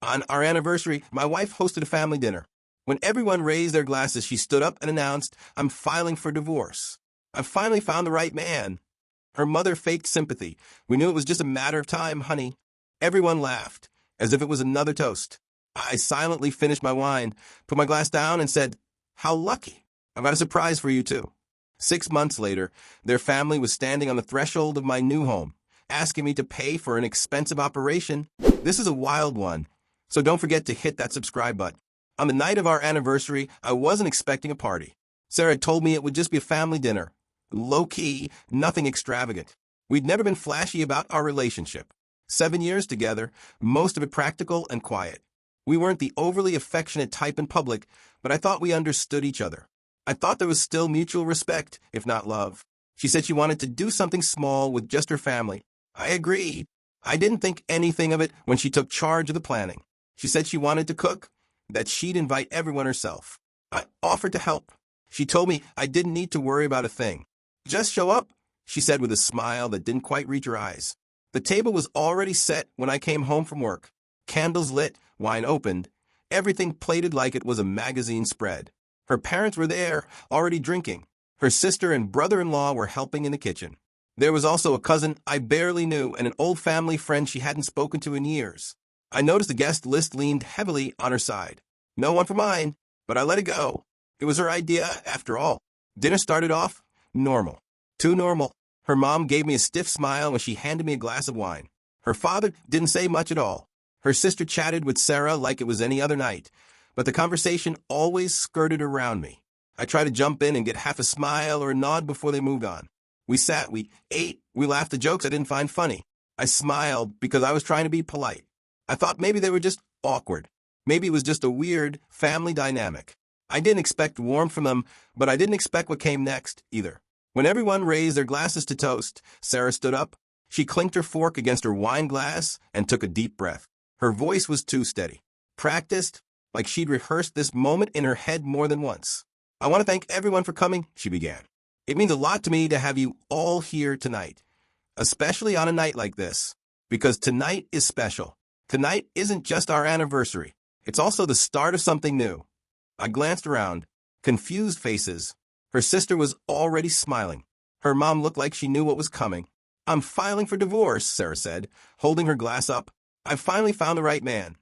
On our anniversary, my wife hosted a family dinner. When everyone raised their glasses, she stood up and announced, "I'm filing for divorce. I've finally found the right man." Her mother faked sympathy. "We knew it was just a matter of time, honey." Everyone laughed, as if it was another toast. I silently finished my wine, put my glass down, and said, "How lucky. I've got a surprise for you, too." 6 months later, their family was standing on the threshold of my new home, asking me to pay for an expensive operation. This is a wild one, so don't forget to hit that subscribe button. On the night of our anniversary, I wasn't expecting a party. Sarah told me it would just be a family dinner. Low-key, nothing extravagant. We'd never been flashy about our relationship. 7 years together, most of it practical and quiet. We weren't the overly affectionate type in public, but I thought we understood each other. I thought there was still mutual respect, if not love. She said she wanted to do something small with just her family. I agreed. I didn't think anything of it when she took charge of the planning. She said she wanted to cook, that she'd invite everyone herself. I offered to help. She told me I didn't need to worry about a thing. "Just show up," she said with a smile that didn't quite reach her eyes. The table was already set when I came home from work. Candles lit, wine opened, everything plated like it was a magazine spread. Her parents were there, already drinking. Her sister and brother-in-law were helping in the kitchen. There was also a cousin I barely knew and an old family friend she hadn't spoken to in years. I noticed the guest list leaned heavily on her side. No one for mine, but I let it go. It was her idea, after all. Dinner started off normal. Too normal. Her mom gave me a stiff smile when she handed me a glass of wine. Her father didn't say much at all. Her sister chatted with Sarah like it was any other night, but the conversation always skirted around me. I tried to jump in and get half a smile or a nod before they moved on. We sat, we ate, we laughed at jokes I didn't find funny. I smiled because I was trying to be polite. I thought maybe they were just awkward. Maybe it was just a weird family dynamic. I didn't expect warmth from them, but I didn't expect what came next, either. When everyone raised their glasses to toast, Sarah stood up. She clinked her fork against her wine glass and took a deep breath. Her voice was too steady. Practiced, like she'd rehearsed this moment in her head more than once. "I want to thank everyone for coming," she began. "It means a lot to me to have you all here tonight, especially on a night like this, because tonight is special. Tonight isn't just our anniversary. It's also the start of something new." I glanced around. Confused faces. Her sister was already smiling. Her mom looked like she knew what was coming. "I'm filing for divorce," Sarah said, holding her glass up. "I've finally found the right man."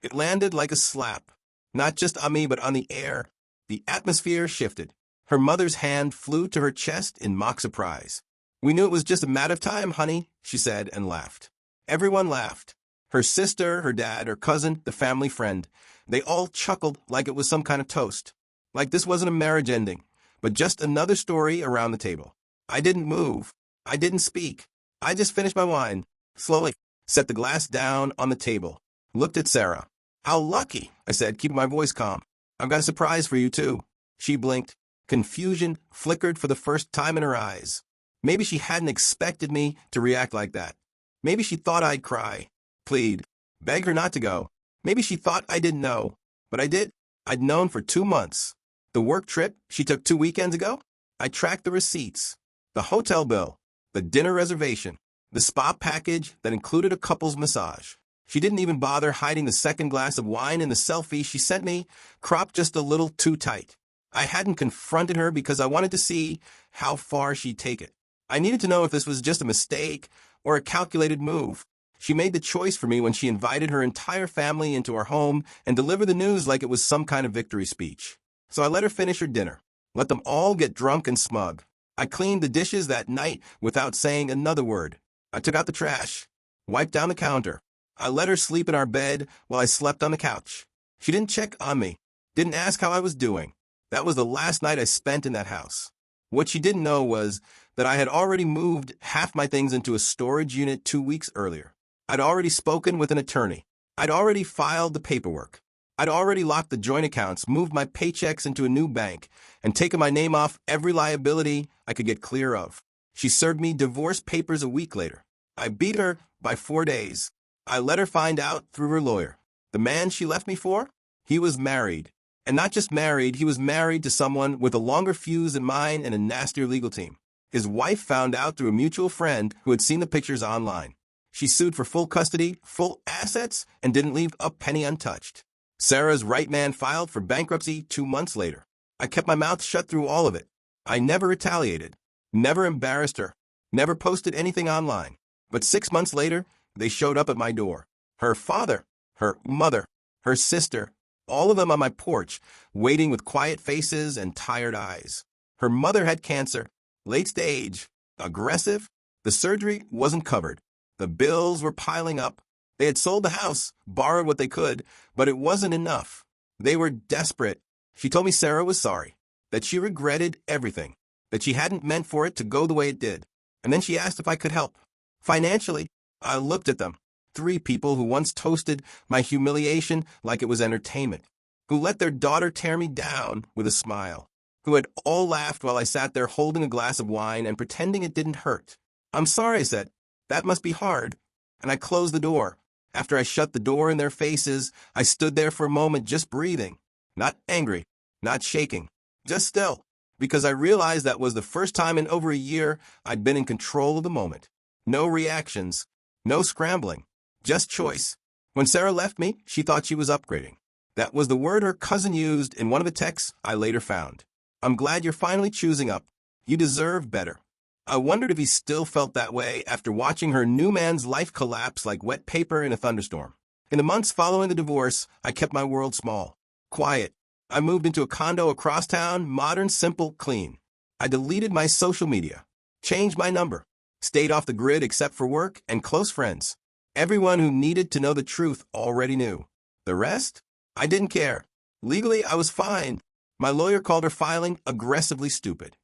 It landed like a slap, not just on me but on the air. The atmosphere shifted. Her mother's hand flew to her chest in mock surprise. "We knew it was just a matter of time, honey," she said and laughed. Everyone laughed. Her sister, her dad, her cousin, the family friend. They all chuckled like it was some kind of toast. Like this wasn't a marriage ending, but just another story around the table. I didn't move. I didn't speak. I just finished my wine, slowly, set the glass down on the table, looked at Sarah. "How lucky," I said, keeping my voice calm. "I've got a surprise for you, too." She blinked. Confusion flickered for the first time in her eyes. Maybe she hadn't expected me to react like that. Maybe she thought I'd cry, plead, beg her not to go. Maybe she thought I didn't know, but I did. I'd known for 2 months. The work trip she took 2 weekends ago? I tracked the receipts, the hotel bill, the dinner reservation, the spa package that included a couple's massage. She didn't even bother hiding the second glass of wine in the selfie she sent me, cropped just a little too tight. I hadn't confronted her because I wanted to see how far she'd take it. I needed to know if this was just a mistake or a calculated move. She made the choice for me when she invited her entire family into our home and delivered the news like it was some kind of victory speech. So I let her finish her dinner, let them all get drunk and smug. I cleaned the dishes that night without saying another word. I took out the trash, wiped down the counter. I let her sleep in our bed while I slept on the couch. She didn't check on me, didn't ask how I was doing. That was the last night I spent in that house. What she didn't know was that I had already moved half my things into a storage unit 2 weeks earlier. I'd already spoken with an attorney. I'd already filed the paperwork. I'd already locked the joint accounts, moved my paychecks into a new bank, and taken my name off every liability I could get clear of. She served me divorce papers a week later. I beat her by 4 days. I let her find out through her lawyer. The man she left me for? He was married. And not just married, he was married to someone with a longer fuse than mine and a nastier legal team. His wife found out through a mutual friend who had seen the pictures online. She sued for full custody, full assets, and didn't leave a penny untouched. Sarah's right man filed for bankruptcy 2 months later. I kept my mouth shut through all of it. I never retaliated, never embarrassed her, never posted anything online. But 6 months later, they showed up at my door. Her father, her mother, her sister, all of them on my porch, waiting with quiet faces and tired eyes. Her mother had cancer, late stage, aggressive. The surgery wasn't covered. The bills were piling up. They had sold the house, borrowed what they could, but it wasn't enough. They were desperate. She told me Sarah was sorry, that she regretted everything, that she hadn't meant for it to go the way it did. And then she asked if I could help. Financially, I looked at them. 3 people who once toasted my humiliation like it was entertainment, who let their daughter tear me down with a smile, who had all laughed while I sat there holding a glass of wine and pretending it didn't hurt. I'm sorry, I said. That must be hard. And I closed the door. After I shut the door in their faces, I stood there for a moment just breathing, not angry, not shaking, just still, because I realized that was the first time in over a year I'd been in control of the moment. No reactions, no scrambling, just choice. When Sarah left me, she thought she was upgrading. That was the word her cousin used in one of the texts I later found. I'm glad you're finally choosing up. You deserve better. I wondered if he still felt that way after watching her new man's life collapse like wet paper in a thunderstorm. In the months following the divorce, I kept my world small, quiet. I moved into a condo across town, modern, simple, clean. I deleted my social media, changed my number, stayed off the grid except for work and close friends. Everyone who needed to know the truth already knew. The rest? I didn't care. Legally, I was fine. My lawyer called her filing aggressively stupid.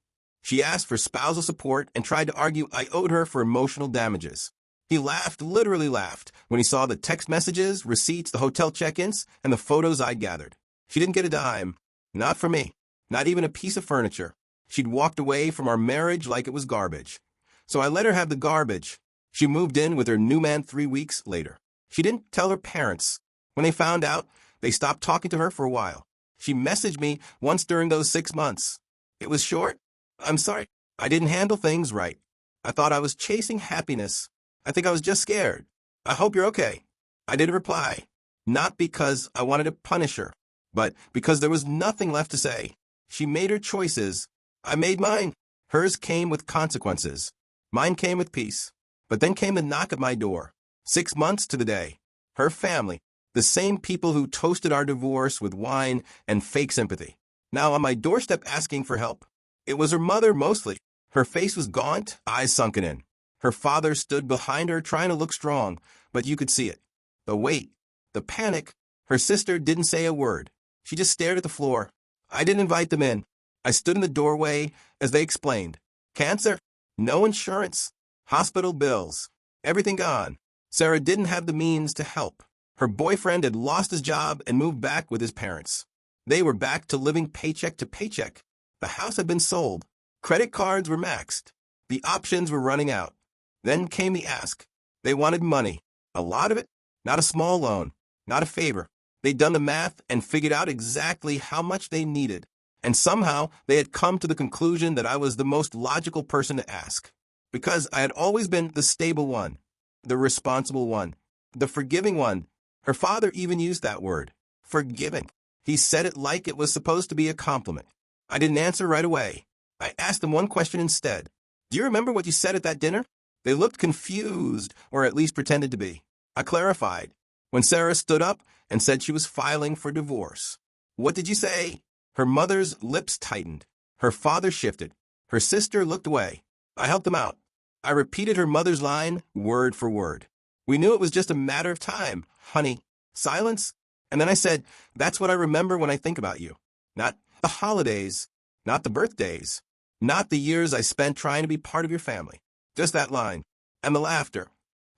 She asked for spousal support and tried to argue I owed her for emotional damages. He laughed, literally laughed, when he saw the text messages, receipts, the hotel check-ins, and the photos I gathered. She didn't get a dime. Not from me. Not even a piece of furniture. She'd walked away from our marriage like it was garbage. So I let her have the garbage. She moved in with her new man 3 weeks later. She didn't tell her parents. When they found out, they stopped talking to her for a while. She messaged me once during those 6 months. It was short. I'm sorry. I didn't handle things right. I thought I was chasing happiness. I think I was just scared. I hope you're okay. I didn't reply. Not because I wanted to punish her, but because there was nothing left to say. She made her choices. I made mine. Hers came with consequences. Mine came with peace. But then came the knock at my door. 6 months to the day. Her family, the same people who toasted our divorce with wine and fake sympathy, now on my doorstep asking for help. It was her mother mostly. Her face was gaunt, eyes sunken in. Her father stood behind her trying to look strong, but you could see it. The weight, the panic. Her sister didn't say a word. She just stared at the floor. I didn't invite them in. I stood in the doorway as they explained. Cancer, no insurance, hospital bills, everything gone. Sarah didn't have the means to help. Her boyfriend had lost his job and moved back with his parents. They were back to living paycheck to paycheck. The house had been sold. Credit cards were maxed. The options were running out. Then came the ask. They wanted money. A lot of it. Not a small loan. Not a favor. They'd done the math and figured out exactly how much they needed. And somehow they had come to the conclusion that I was the most logical person to ask. Because I had always been the stable one, the responsible one, the forgiving one. Her father even used that word, forgiving. He said it like it was supposed to be a compliment. I didn't answer right away. I asked them one question instead. Do you remember what you said at that dinner? They looked confused, or at least pretended to be. I clarified. When Sarah stood up and said she was filing for divorce. What did you say? Her mother's lips tightened. Her father shifted. Her sister looked away. I helped them out. I repeated her mother's line, word for word. We knew it was just a matter of time, honey. Silence. And then I said, that's what I remember when I think about you. Not the holidays, not the birthdays, not the years I spent trying to be part of your family. Just that line. And the laughter.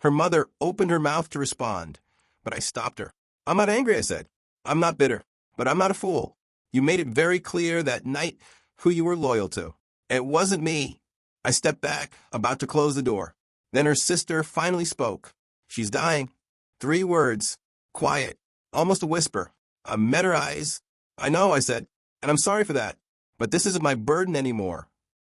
Her mother opened her mouth to respond, but I stopped her. I'm not angry, I said. I'm not bitter, but I'm not a fool. You made it very clear that night who you were loyal to. It wasn't me. I stepped back, about to close the door. Then her sister finally spoke. She's dying. 3 words. Quiet. Almost a whisper. I met her eyes. I know, I said, and I'm sorry for that, but this isn't my burden anymore.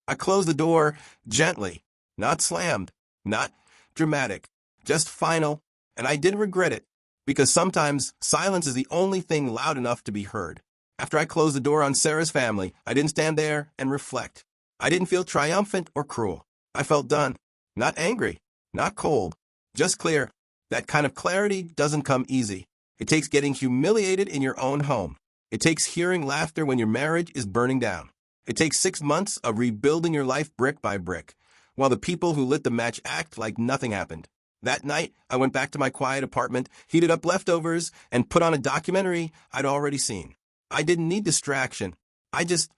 I closed the door gently, not slammed, not dramatic, just final, and I didn't regret it, because sometimes silence is the only thing loud enough to be heard. After I closed the door on Sarah's family, I didn't stand there and reflect. I didn't feel triumphant or cruel. I felt done. Not angry, not cold, just clear. That kind of clarity doesn't come easy. It takes getting humiliated in your own home. It takes hearing laughter when your marriage is burning down. It takes 6 months of rebuilding your life brick by brick, while the people who lit the match act like nothing happened. That night, I went back to my quiet apartment, heated up leftovers, and put on a documentary I'd already seen. I didn't need distraction. I just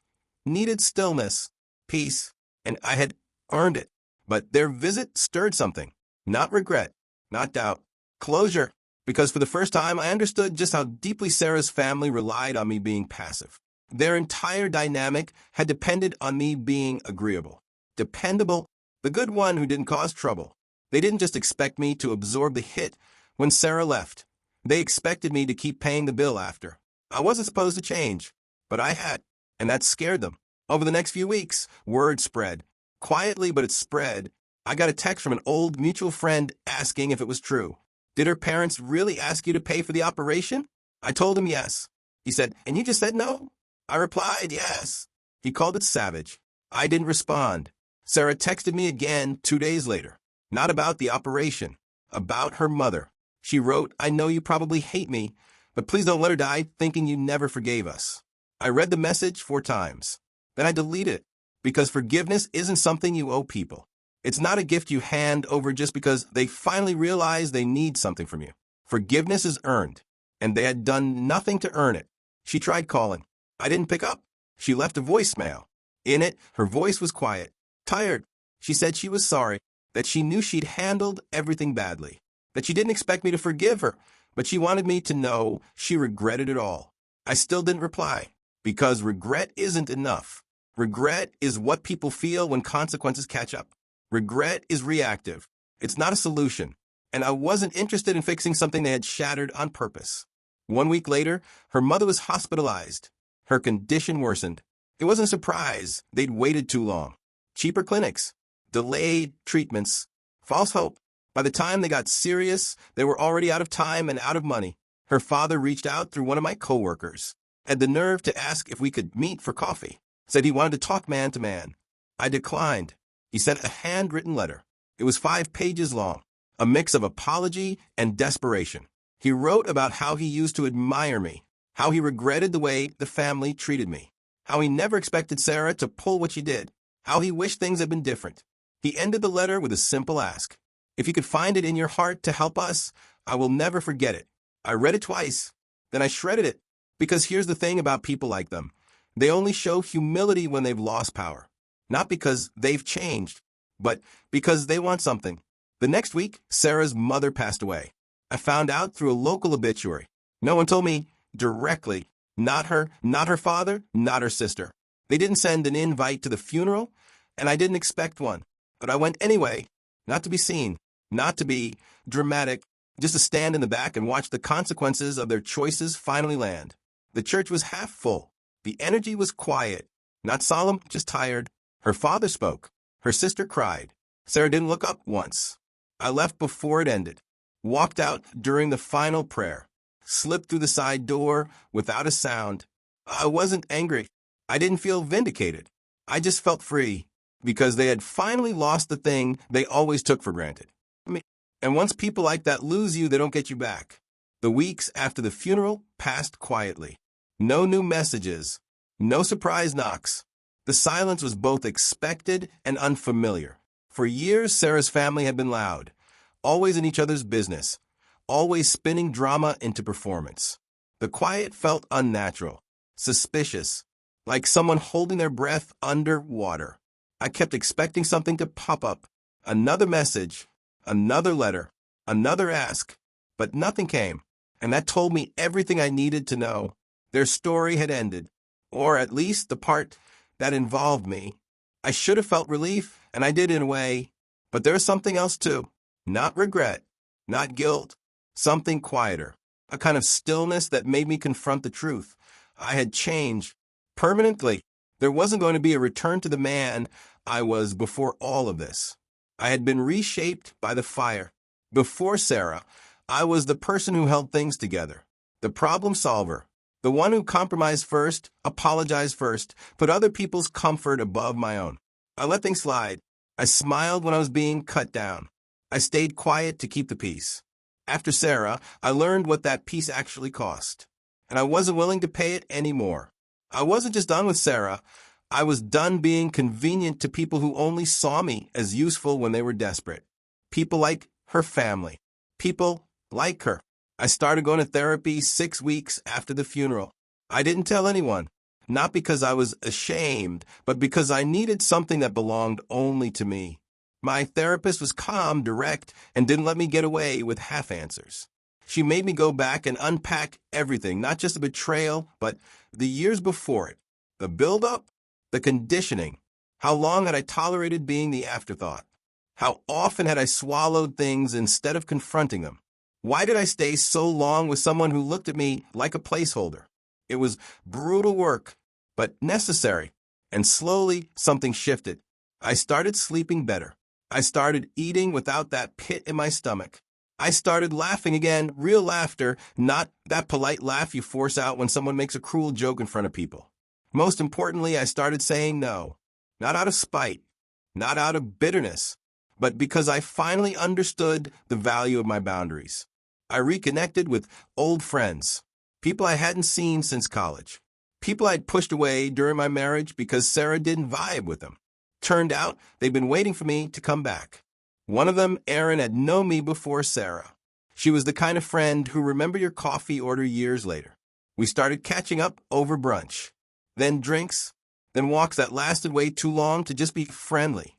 needed stillness, peace, and I had earned it. But their visit stirred something. Not regret, not doubt. Closure, because for the first time I understood just how deeply Sarah's family relied on me being passive. Their entire dynamic had depended on me being agreeable, dependable, the good one who didn't cause trouble. They didn't just expect me to absorb the hit when Sarah left. They expected me to keep paying the bill after. I wasn't supposed to change, but I had, and that scared them. Over the next few weeks, word spread. Quietly, but it spread. I got a text from an old mutual friend asking if it was true. Did her parents really ask you to pay for the operation? I told him yes. He said, and you just said no? I replied yes. He called it savage. I didn't respond. Sarah texted me again 2 days later. Not about the operation, about her mother. She wrote, I know you probably hate me, but please don't let her die thinking you never forgave us. I read the message 4 times. Then I deleted it, because forgiveness isn't something you owe people. It's not a gift you hand over just because they finally realize they need something from you. Forgiveness is earned, and they had done nothing to earn it. She tried calling. I didn't pick up. She left a voicemail. In it, her voice was quiet, tired. She said she was sorry, that she knew she'd handled everything badly, that she didn't expect me to forgive her, but she wanted me to know she regretted it all. I still didn't reply, because regret isn't enough. Regret is what people feel when consequences catch up. Regret is reactive. It's not a solution, and I wasn't interested in fixing something they had shattered on purpose. 1 week later, her mother was hospitalized. Her condition worsened. It wasn't a surprise. They'd waited too long. Cheaper clinics, delayed treatments, false hope. By the time they got serious, they were already out of time and out of money. Her father reached out through one of my coworkers, had the nerve to ask if we could meet for coffee, said he wanted to talk man to man. I declined. He sent a handwritten letter. It was 5 pages long, a mix of apology and desperation. He wrote about how he used to admire me, how he regretted the way the family treated me, how he never expected Sarah to pull what she did, how he wished things had been different. He ended the letter with a simple ask. If you could find it in your heart to help us, I will never forget it. I read it twice, then I shredded it, because here's the thing about people like them. They only show humility when they've lost power. Not because they've changed, but because they want something. The next week, Sarah's mother passed away. I found out through a local obituary. No one told me directly. Not her father, not her sister. They didn't send an invite to the funeral, and I didn't expect one. But I went anyway, not to be seen, not to be dramatic, just to stand in the back and watch the consequences of their choices finally land. The church was half full. The energy was quiet, not solemn, just tired. Her father spoke. Her sister cried. Sarah didn't look up once. I left before it ended, walked out during the final prayer, slipped through the side door without a sound. I wasn't angry. I didn't feel vindicated. I just felt free, because they had finally lost the thing they always took for granted. And once people like that lose you, they don't get you back. The weeks after the funeral passed quietly. No new messages, no surprise knocks. The silence was both expected and unfamiliar. For years, Sarah's family had been loud, always in each other's business, always spinning drama into performance. The quiet felt unnatural, suspicious, like someone holding their breath underwater. I kept expecting something to pop up, another message, another letter, another ask, but nothing came, and that told me everything I needed to know. Their story had ended, or at least the part that involved me. I should have felt relief, and I did in a way, but there was something else too. Not regret, not guilt, something quieter, a kind of stillness that made me confront the truth. I had changed permanently. There wasn't going to be a return to the man I was before all of this. I had been reshaped by the fire, Before Sarah, I was the person who held things together, the problem solver, the one who compromised first, apologized first, put other people's comfort above my own. I let things slide. I smiled when I was being cut down. I stayed quiet to keep the peace. After Sarah, I learned what that peace actually cost, and I wasn't willing to pay it anymore. I wasn't just done with Sarah. I was done being convenient to people who only saw me as useful when they were desperate. People like her family. People like her. I started going to therapy 6 weeks after the funeral. I didn't tell anyone, not because I was ashamed, but because I needed something that belonged only to me. My therapist was calm, direct, and didn't let me get away with half answers. She made me go back and unpack everything, not just the betrayal, but the years before it, the build-up, the conditioning. How long had I tolerated being the afterthought? How often had I swallowed things instead of confronting them? Why did I stay so long with someone who looked at me like a placeholder? It was brutal work, but necessary. And slowly, something shifted. I started sleeping better. I started eating without that pit in my stomach. I started laughing again, real laughter, not that polite laugh you force out when someone makes a cruel joke in front of people. Most importantly, I started saying no. Not out of spite, not out of bitterness, but because I finally understood the value of my boundaries. I reconnected with old friends, people I hadn't seen since college, people I'd pushed away during my marriage because Sarah didn't vibe with them. Turned out they'd been waiting for me to come back. One of them, Erin, had known me before Sarah. She was the kind of friend who remembered your coffee order years later. We started catching up over brunch, then drinks, then walks that lasted way too long to just be friendly.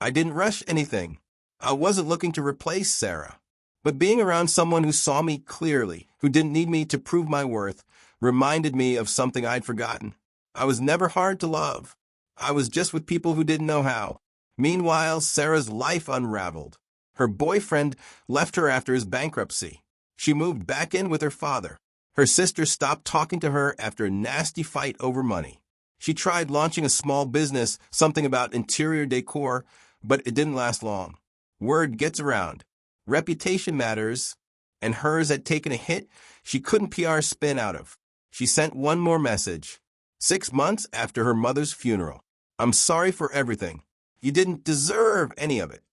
I didn't rush anything. I wasn't looking to replace Sarah. But being around someone who saw me clearly, who didn't need me to prove my worth, reminded me of something I'd forgotten. I was never hard to love. I was just with people who didn't know how. Meanwhile, Sarah's life unraveled. Her boyfriend left her after his bankruptcy. She moved back in with her father. Her sister stopped talking to her after a nasty fight over money. She tried launching a small business, something about interior decor, but it didn't last long. Word gets around. Reputation matters, and hers had taken a hit she couldn't PR spin out of. She sent one more message. 6 months after her mother's funeral. I'm sorry for everything. You didn't deserve any of it.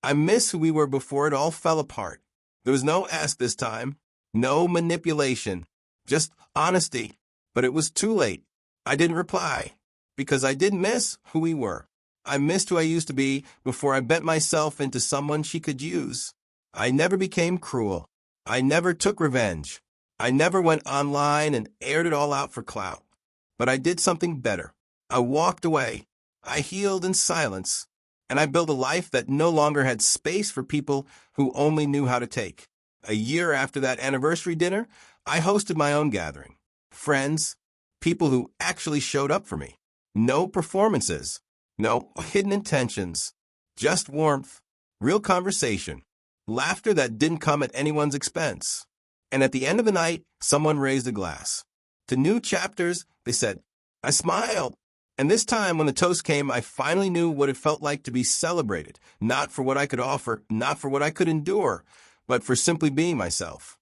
I miss who we were before it all fell apart. There was no ask this time, no manipulation, just honesty. But it was too late. I didn't reply, because I didn't miss who we were. I missed who I used to be before I bent myself into someone she could use. I never became cruel. I never took revenge. I never went online and aired it all out for clout. But I did something better. I walked away. I healed in silence. And I built a life that no longer had space for people who only knew how to take. A year after that anniversary dinner, I hosted my own gathering. Friends, people who actually showed up for me. No performances. No hidden intentions. Just warmth. Real conversation. Laughter that didn't come at anyone's expense. And at the end of the night, someone raised a glass. To new chapters, they said, I smiled. And this time, when the toast came, I finally knew what it felt like to be celebrated. Not for what I could offer, not for what I could endure, but for simply being myself.